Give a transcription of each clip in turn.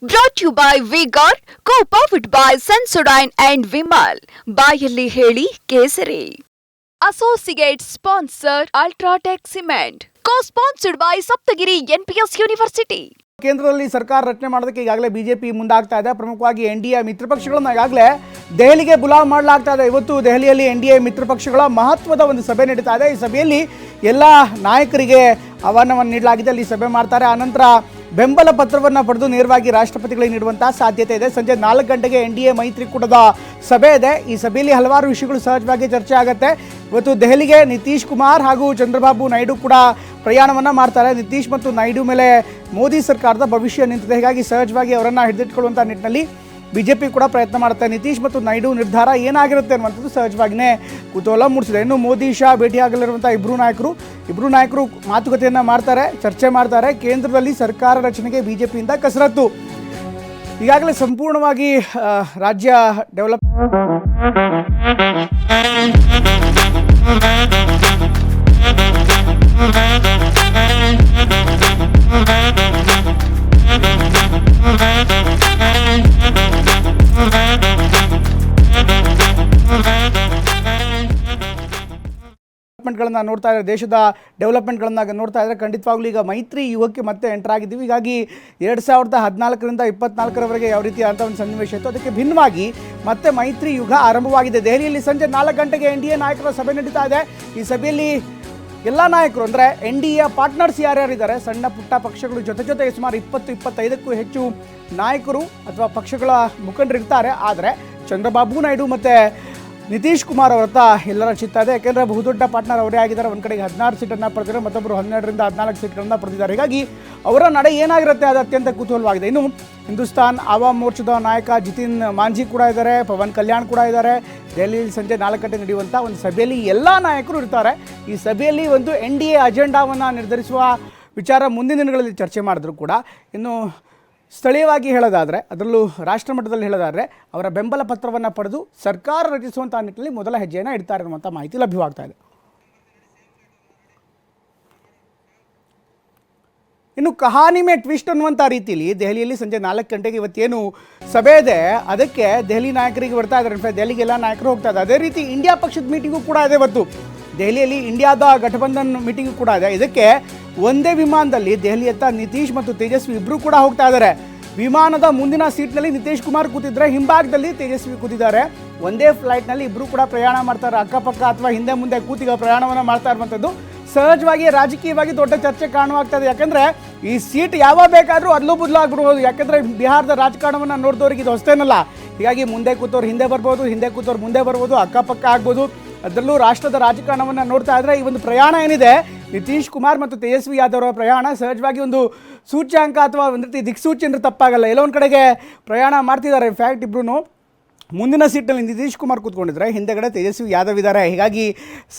Brought to you by V-Guard, co-powered by Sensodyne and Vimal. ಬಾಯಲ್ಲಿ ಹೇಳಿ ಕೇಸರಿ. Associate sponsor Ultratech Cement. Co-sponsored by Saptagiri NPS University. ಕೇಂದ್ರದಲ್ಲಿ ಸರ್ಕಾರ ರಚನೆ ಮಾಡೋದಕ್ಕೆ ಈಗಾಗಲೇ ಬಿಜೆಪಿ ಮುಂದಾಗ್ತಾ ಇದೆ. ಪ್ರಮುಖವಾಗಿ ಎನ್ಡಿಎ ಮಿತ್ರ ಪಕ್ಷಗಳನ್ನ ಈಗಾಗಲೇ ದೆಹಲಿಗೆ ಬುಲಾವ್ ಮಾಡಲಾಗ್ತಾ ಇದೆ. ಇವತ್ತು ದೆಹಲಿಯಲ್ಲಿ ಎನ್ಡಿಎ ಮಿತ್ರ ಪಕ್ಷಗಳ ಮಹತ್ವದ ಒಂದು ಸಭೆ ನಡೀತಾ ಇದೆ. ಈ ಸಭೆಯಲ್ಲಿ ಎಲ್ಲ ನಾಯಕರಿಗೆ ಆಹ್ವಾನವನ್ನು ನೀಡಲಾಗಿದೆ. ಅಲ್ಲಿ ಸಭೆ ಮಾಡ್ತಾರೆ. ಆನಂತರ ಬೆಂಬಲ ಪತ್ರವನ್ನು ಪಡೆದು ನೇರವಾಗಿ ರಾಷ್ಟ್ರಪತಿಗಳಿಗೆ ನೀಡುವಂಥ ಸಾಧ್ಯತೆ ಇದೆ. ಸಂಜೆ 4 ಗಂಟೆಗೆ ಎನ್ಡಿಎ ಮೈತ್ರಿಕೂಟದ ಸಭೆ ಇದೆ. ಈ ಸಭೆಯಲ್ಲಿ ಹಲವಾರು ವಿಷಯಗಳು ಸಹಜವಾಗಿ ಚರ್ಚೆ ಆಗುತ್ತೆ. ಇವತ್ತು ದೆಹಲಿಗೆ ನಿತೀಶ್ ಕುಮಾರ್ ಹಾಗೂ ಚಂದ್ರಬಾಬು ನಾಯ್ಡು ಕೂಡ ಪ್ರಯಾಣವನ್ನು ಮಾಡ್ತಾರೆ. ನಿತೀಶ್ ಮತ್ತು ನಾಯ್ಡು ಮೇಲೆ ಮೋದಿ ಸರ್ಕಾರದ ಭವಿಷ್ಯ ನಿಂತಿದೆ. ಹೀಗಾಗಿ ಸಹಜವಾಗಿ ಅವರನ್ನು ಹಿಡಿದಿಟ್ಕೊಳ್ಳುವಂಥ ನಿಟ್ಟಿನಲ್ಲಿ ಬಿಜೆಪಿ ಕೂಡ ಪ್ರಯತ್ನ ಮಾಡುತ್ತೆ. ನಿತೀಶ್ ಮತ್ತು ನಾಯ್ಡು ನಿರ್ಧಾರ ಏನಾಗಿರುತ್ತೆ ಅನ್ನುವಂಥದ್ದು ಸಹಜವಾಗಿಯೇ ಕುತೂಹಲ ಮೂಡಿಸಿದೆ. ಇನ್ನು ಮೋದಿ ಶಾ ಭೇಟಿಯಾಗಲಿರುವಂಥ ಇಬ್ಬರು ನಾಯಕರು ಮಾತುಕತೆಯನ್ನು ಮಾಡ್ತಾರೆ, ಚರ್ಚೆ ಮಾಡ್ತಾರೆ. ಕೇಂದ್ರದಲ್ಲಿ ಸರ್ಕಾರ ರಚನೆಗೆ ಬಿಜೆಪಿಯಿಂದ ಕಸರತ್ತು. ಈಗಾಗಲೇ ಸಂಪೂರ್ಣವಾಗಿ ರಾಜ್ಯ ಡೆವಲಪ್ ಡೆವಲಪ್ಮೆಂಟ್ಗಳನ್ನು ನೋಡ್ತಾ ಇದ್ದಾರೆ, ದೇಶದ ಡೆವಲಪ್ಮೆಂಟ್ಗಳನ್ನು ನೋಡ್ತಾ ಇದ್ದಾರೆ. ಖಂಡಿತವಾಗ್ಲೂ ಈಗ ಮೈತ್ರಿ ಯುಗಕ್ಕೆ ಮತ್ತೆ ಎಂಟರ್ ಆಗಿದ್ದೀವಿ. ಹೀಗಾಗಿ 2014ರಿಂದ 24ರವರೆಗೆ ಯಾವ ರೀತಿ ಅಂತ ಒಂದು ಸನ್ನಿವೇಶ ಇತ್ತು, ಅದಕ್ಕೆ ಭಿನ್ನವಾಗಿ ಮತ್ತೆ ಮೈತ್ರಿ ಯುಗ ಆರಂಭವಾಗಿದೆ. ದೆಹಲಿಯಲ್ಲಿ ಸಂಜೆ 4 ಗಂಟೆಗೆ ಎನ್ಡಿಎ ನಾಯಕರ ಸಭೆ ನಡೀತಾ ಇದೆ. ಈ ಸಭೆಯಲ್ಲಿ ಎಲ್ಲ ನಾಯಕರು ಅಂದರೆ ಎನ್ಡಿಎ ಪಾರ್ಟ್ನರ್ಸ್ ಯಾರ್ಯಾರಿದ್ದಾರೆ, ಸಣ್ಣ ಪುಟ್ಟ ಪಕ್ಷಗಳು ಜೊತೆಗೆ ಸುಮಾರು 20-25ಕ್ಕೂ ಹೆಚ್ಚು ನಾಯಕರು ಅಥವಾ ಪಕ್ಷಗಳ ಮುಖಂಡರು ಇರ್ತಾರೆ. ಆದರೆ ಚಂದ್ರಬಾಬು ನಾಯ್ಡು ಮತ್ತು ನಿತೀಶ್ ಕುಮಾರ್ ಅವರ ಹತ್ರ ಎಲ್ಲರ ಚಿತ್ತ ಇದೆ. ಯಾಕೆಂದರೆ ಬಹುದೊಡ್ಡ ಪಾರ್ಟ್ನರ್ ಅವರೇ ಆಗಿದ್ದಾರೆ. ಒಂದು ಕಡೆಗೆ 16 ಸೀಟನ್ನು ಪಡೆದಿದ್ದಾರೆ, ಮತ್ತೊಬ್ಬರು 12ರಿಂದ 14 ಸೀಟ್ಗಳನ್ನು ಪಡೆದಿದ್ದಾರೆ. ಹೀಗಾಗಿ ಅವರ ನಡೆ ಏನಾಗಿರುತ್ತೆ ಅದು ಅತ್ಯಂತ ಕುತೂಹಲವಾಗಿದೆ. ಇನ್ನು ಹಿಂದೂಸ್ತಾನ್ ಆವಾಮ್ ಮೋರ್ಚಾದ ನಾಯಕ ಜಿತಿನ್ ಮಾಂಝಿ ಕೂಡ ಇದ್ದಾರೆ, ಪವನ್ ಕಲ್ಯಾಣ್ ಕೂಡ ಇದ್ದಾರೆ. ದೆಹಲಿಯಲ್ಲಿ ಸಂಜೆ 4 ಗಂಟೆ ನಡೆಯುವಂಥ ಒಂದು ಸಭೆಯಲ್ಲಿ ಎಲ್ಲ ನಾಯಕರು ಇರ್ತಾರೆ. ಈ ಸಭೆಯಲ್ಲಿ ಒಂದು ಎನ್ಡಿಎ ಅಜೆಂಡಾವನ್ನು ನಿರ್ಧರಿಸುವ ವಿಚಾರ ಮುಂದಿನ ದಿನಗಳಲ್ಲಿ ಚರ್ಚೆ ಮಾಡಿದ್ರು ಕೂಡ ಇನ್ನು ಸ್ಥಳೀಯವಾಗಿ ಹೇಳೋದಾದರೆ, ಅದರಲ್ಲೂ ರಾಷ್ಟ್ರ ಮಟ್ಟದಲ್ಲಿ ಹೇಳೋದಾದರೆ ಅವರ ಬೆಂಬಲ ಪತ್ರವನ್ನು ಪಡೆದು ಸರ್ಕಾರ ರಚಿಸುವಂಥ ನಿಟ್ಟಿನಲ್ಲಿ ಮೊದಲ ಹೆಜ್ಜೆಯನ್ನು ಇಡ್ತಾರೆ ಅನ್ನುವಂಥ ಮಾಹಿತಿ ಲಭ್ಯವಾಗ್ತಾ ಇದೆ. ಇನ್ನು ಕಹಾನಿ ಮೇ ಟ್ವಿಸ್ಟ್ ಅನ್ನುವಂಥ ರೀತಿಯಲ್ಲಿ ದೆಹಲಿಯಲ್ಲಿ ಸಂಜೆ 4 ಗಂಟೆಗೆ ಇವತ್ತೇನು ಸಭೆ ಇದೆ ಅದಕ್ಕೆ ದೆಹಲಿ ನಾಯಕರಿಗೆ ಬರ್ತಾ ಇದ್ದಾರೆ. ಇನ್ಫ್ಯಾಕ್ಟ್ ದೆಹಲಿಗೆ ಎಲ್ಲ ನಾಯಕರು ಹೋಗ್ತಾ ಇದ್ದಾರೆ. ಅದೇ ರೀತಿ ಇಂಡಿಯಾ ಪಕ್ಷದ ಮೀಟಿಂಗು ಕೂಡ ಇದೆ ಇವತ್ತು. ದೆಹಲಿಯಲ್ಲಿ ಇಂಡಿಯಾದ ಗಠಬಂಧನ್ ಮೀಟಿಂಗು ಕೂಡ ಇದೆ. ಇದಕ್ಕೆ ಒಂದೇ ವಿಮಾನದಲ್ಲಿ ದೆಹಲಿಯತ್ತ ನಿತೀಶ್ ಮತ್ತು ತೇಜಸ್ವಿ ಇಬ್ಬರು ಕೂಡ ಹೋಗ್ತಾ ಇದ್ದಾರೆ. ವಿಮಾನದ ಮುಂದಿನ ಸೀಟ್ನಲ್ಲಿ ನಿತೀಶ್ ಕುಮಾರ್ ಕೂತಿದ್ರೆ, ಹಿಂಭಾಗದಲ್ಲಿ ತೇಜಸ್ವಿ ಕೂತಿದ್ದಾರೆ. ಒಂದೇ ಫ್ಲೈಟ್ನಲ್ಲಿ ಇಬ್ಬರು ಕೂಡ ಪ್ರಯಾಣ ಮಾಡ್ತಾರೆ. ಅಕ್ಕಪಕ್ಕ ಅಥವಾ ಹಿಂದೆ ಮುಂದೆ ಕೂತಿಗ ಪ್ರಯಾಣವನ್ನು ಮಾಡ್ತಾ ಇರುವಂಥದ್ದು ಸಹಜವಾಗಿ ರಾಜಕೀಯವಾಗಿ ದೊಡ್ಡ ಚರ್ಚೆ ಕಾರಣವಾಗ್ತದೆ. ಯಾಕೆಂದರೆ ಈ ಸೀಟ್ ಯಾವಾಗ ಬೇಕಾದರೂ ಅದ್ಲೂ ಬದಲು ಆಗ್ಬಿಡ್ಬೋದು. ಯಾಕೆಂದರೆ ಬಿಹಾರದ ರಾಜಕಾರಣವನ್ನು ನೋಡಿದವ್ರಿಗೆ ಇದು ಹೊಸತೇನಲ್ಲ. ಹೀಗಾಗಿ ಮುಂದೆ ಕೂತವ್ರು ಹಿಂದೆ ಬರ್ಬೋದು, ಹಿಂದೆ ಕೂತವ್ರು ಮುಂದೆ ಬರ್ಬೋದು, ಅಕ್ಕಪಕ್ಕ ಆಗ್ಬೋದು. ಅದರಲ್ಲೂ ರಾಷ್ಟ್ರದ ರಾಜಕಾರಣವನ್ನು ನೋಡ್ತಾ ಇದ್ದರೆ ಈ ಒಂದು ಪ್ರಯಾಣ ಏನಿದೆ ನಿತೀಶ್ ಕುಮಾರ್ ಮತ್ತು ತೇಜಸ್ವಿ ಯಾದವ್ ಅವರ ಪ್ರಯಾಣ ಸಹಜವಾಗಿ ಒಂದು ಸೂಚ್ಯಾಂಕ ಅಥವಾ ಒಂದು ರೀತಿ ದಿಕ್ಸೂಚಿ ಅಂದರೆ ತಪ್ಪಾಗಲ್ಲ. ಎಲ್ಲೋ ಒಂದು ಕಡೆಗೆ ಪ್ರಯಾಣ ಮಾಡ್ತಿದ್ದಾರೆ. ಇನ್ಫ್ಯಾಕ್ಟ್ ಇಬ್ಬರೂ ಮುಂದಿನ ಸೀಟ್ನಲ್ಲಿ ನಿತೀಶ್ ಕುಮಾರ್ ಕೂತ್ಕೊಂಡಿದ್ದಾರೆ, ಹಿಂದೆಗಡೆ ತೇಜಸ್ವಿ ಯಾದವ್ ಇದ್ದಾರೆ. ಹೀಗಾಗಿ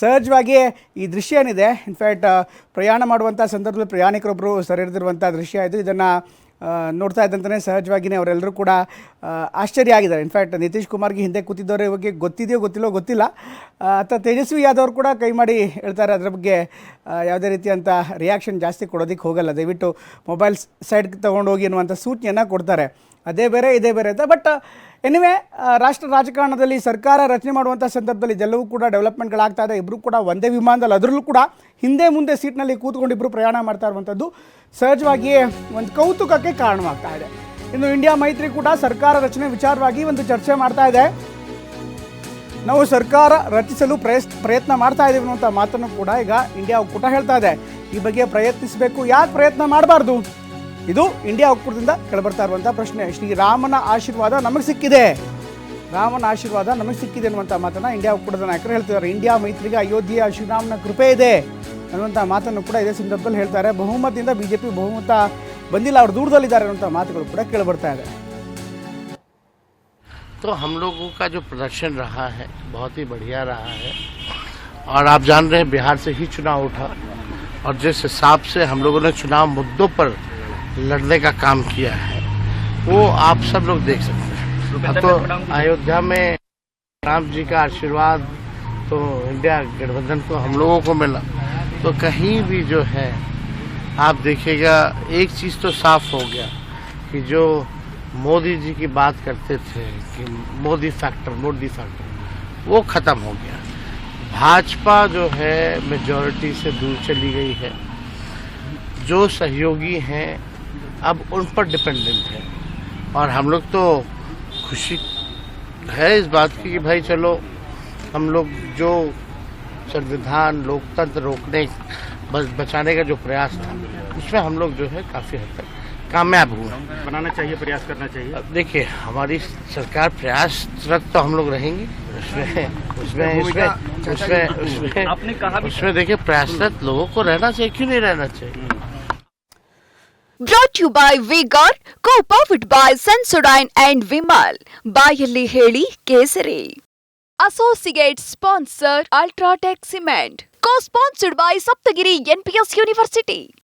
ಸಹಜವಾಗಿ ಈ ದೃಶ್ಯ ಏನಿದೆ, ಇನ್ಫ್ಯಾಕ್ಟ್ ಪ್ರಯಾಣ ಮಾಡುವಂಥ ಸಂದರ್ಭದಲ್ಲಿ ಪ್ರಯಾಣಿಕರೊಬ್ಬರು ಸರಿದಿರುವಂಥ ದೃಶ್ಯ ಇದು. ಇದನ್ನು ನೋಡ್ತಾ ಇದ್ದಂತಲೇ ಸಹಜವಾಗಿಯೇ ಅವರೆಲ್ಲರೂ ಕೂಡ ಆಶ್ಚರ್ಯ ಆಗಿದ್ದಾರೆ. ಇನ್ಫ್ಯಾಕ್ಟ್ ನಿತೀಶ್ ಕುಮಾರ್ಗೆ ಹಿಂದೆ ಕೂತಿದ್ದವರ ಬಗ್ಗೆ ಗೊತ್ತಿದೆಯೋ ಗೊತ್ತಿಲ್ಲ ಅಥವಾ ತೇಜಸ್ವಿ ಯಾದವ್ ಕೂಡ ಕೈ ಮಾಡಿ ಹೇಳ್ತಾರೆ. ಅದರ ಬಗ್ಗೆ ಯಾವುದೇ ರೀತಿಯಂಥ ರಿಯಾಕ್ಷನ್ ಜಾಸ್ತಿ ಕೊಡೋದಕ್ಕೆ ಹೋಗಲ್ಲ. ದಯವಿಟ್ಟು ಮೊಬೈಲ್ ಸೈಡ್ಗೆ ತೊಗೊಂಡೋಗಿ ಅನ್ನುವಂಥ ಸೂಚನೆಯನ್ನು ಕೊಡ್ತಾರೆ. ಅದೇ ಬೇರೆ ಇದೇ ಬೇರೆ ಅಂತ. ಬಟ್ ಎನಿವೆ ರಾಷ್ಟ್ರ ರಾಜಕಾರಣದಲ್ಲಿ ಸರ್ಕಾರ ರಚನೆ ಮಾಡುವಂಥ ಸಂದರ್ಭದಲ್ಲಿ ಇದೆಲ್ಲವೂ ಕೂಡ ಡೆವಲಪ್ಮೆಂಟ್ಗಳಾಗ್ತಾ ಇದೆ. ಇಬ್ಬರು ಕೂಡ ಒಂದೇ ವಿಮಾನದಲ್ಲಿ, ಅದರಲ್ಲೂ ಕೂಡ ಹಿಂದೆ ಮುಂದೆ ಸೀಟ್ನಲ್ಲಿ ಕೂತ್ಕೊಂಡು ಇಬ್ಬರು ಪ್ರಯಾಣ ಮಾಡ್ತಾ ಇರುವಂಥದ್ದು ಸಹಜವಾಗಿಯೇ ಒಂದು ಕೌತುಕಕ್ಕೆ ಕಾರಣವಾಗ್ತಾ ಇದೆ. ಇನ್ನು ಇಂಡಿಯಾ ಮೈತ್ರಿಕೂಟ ಸರ್ಕಾರ ರಚನೆ ವಿಚಾರವಾಗಿ ಒಂದು ಚರ್ಚೆ ಮಾಡ್ತಾ ಇದೆ. ನಾವು ಸರ್ಕಾರ ರಚಿಸಲು ಪ್ರಯತ್ನ ಮಾಡ್ತಾ ಇದ್ದೀವಿ ಅನ್ನುವಂಥ ಮಾತನ್ನು ಕೂಡ ಈಗ ಇಂಡಿಯಾ ಒಕ್ಕೂಟ ಹೇಳ್ತಾ ಇದೆ. ಈ ಬಗ್ಗೆ ಪ್ರಯತ್ನಿಸಬೇಕು, ಯಾಕೆ ಪ್ರಯತ್ನ ಮಾಡಬಾರ್ದು? ಇದು ಇಂಡಿಯಾ ಒಕ್ಕೂಟದಿಂದ ಕೆಳಬರ್ತಾ ಇರುವಂಥ ಪ್ರಶ್ನೆ. ಶ್ರೀರಾಮನ ಆಶೀರ್ವಾದ ನಮಗೆ ಸಿಕ್ಕಿದೆ, ಅನ್ನುವಂಥ ಮಾತನ್ನು ಇಂಡಿಯಾ ಒಕ್ಕೂಟದ ನಾಯಕರು ಹೇಳ್ತಿದ್ದಾರೆ. ಇಂಡಿಯಾ ಮೈತ್ರಿಗೆ ಅಯೋಧ್ಯೆಯ ಶ್ರೀರಾಮನ ಕೃಪೆ ಇದೆ ಅನ್ನುವಂಥ ಮಾತನ್ನು ಕೂಡ ಇದೇ ಸಂದರ್ಭದಲ್ಲಿ ಹೇಳ್ತಾರೆ. ಬಹುಮತದಿಂದ ಬಿಜೆಪಿ ಬಹುಮತ ಬಂದಿಲ್ಲ, ಅವರು ದೂರದಲ್ಲಿದ್ದಾರೆ ಅನ್ನುವಂಥ ಮಾತುಗಳು ಕೂಡ ಕೇಳಿಬರ್ತಾ ಇದೆ. तो हम लोगों का जो प्रदर्शन रहा है बहुत ही बढ़िया रहा है और आप जान रहे हैं बिहार से ही चुनाव उठा और जिस हिसाब से हम लोगों ने चुनाव मुद्दों पर लड़ने का काम किया है वो आप सब लोग देख सकते हैं. तो अयोध्या में राम जी का आशीर्वाद तो इंडिया गठबंधन को हम लोगों को मिला. तो कहीं भी जो है आप देखिएगा एक चीज़ तो साफ हो गया कि जो मोदी जी की बात करते थे कि मोदी फैक्टर वो खत्म हो गया। भाजपा जो है मेजॉरिटी से दूर चली गई है। जो सहयोगी हैं अब उन पर डिपेंडेंट है, और हम लोग तो खुशी है इस बात की कि भाई चलो हम लोग जो संविधान लोकतंत्र रोकने बचाने का जो प्रयास था उसमें हम लोग जो है काफ़ी हद तक कामयाब हुए। बनाना चाहिए, प्रयास करना चाहिए। अब देखिए हमारी सरकार प्रयासरत तो हम लोग रहेंगे आपने कहा उसमें देखिए प्रयासरत लोगों को रहना चाहिए, क्यों नहीं रहना चाहिए। Brought to you by Vigor, co-powered by Sensodyne and Vimal. ಬಾಯಲ್ಲಿ ಹೇಳಿ ಕೇಸರಿ. Associate sponsor Ultratech Cement. Co-sponsored by Saptagiri NPS University.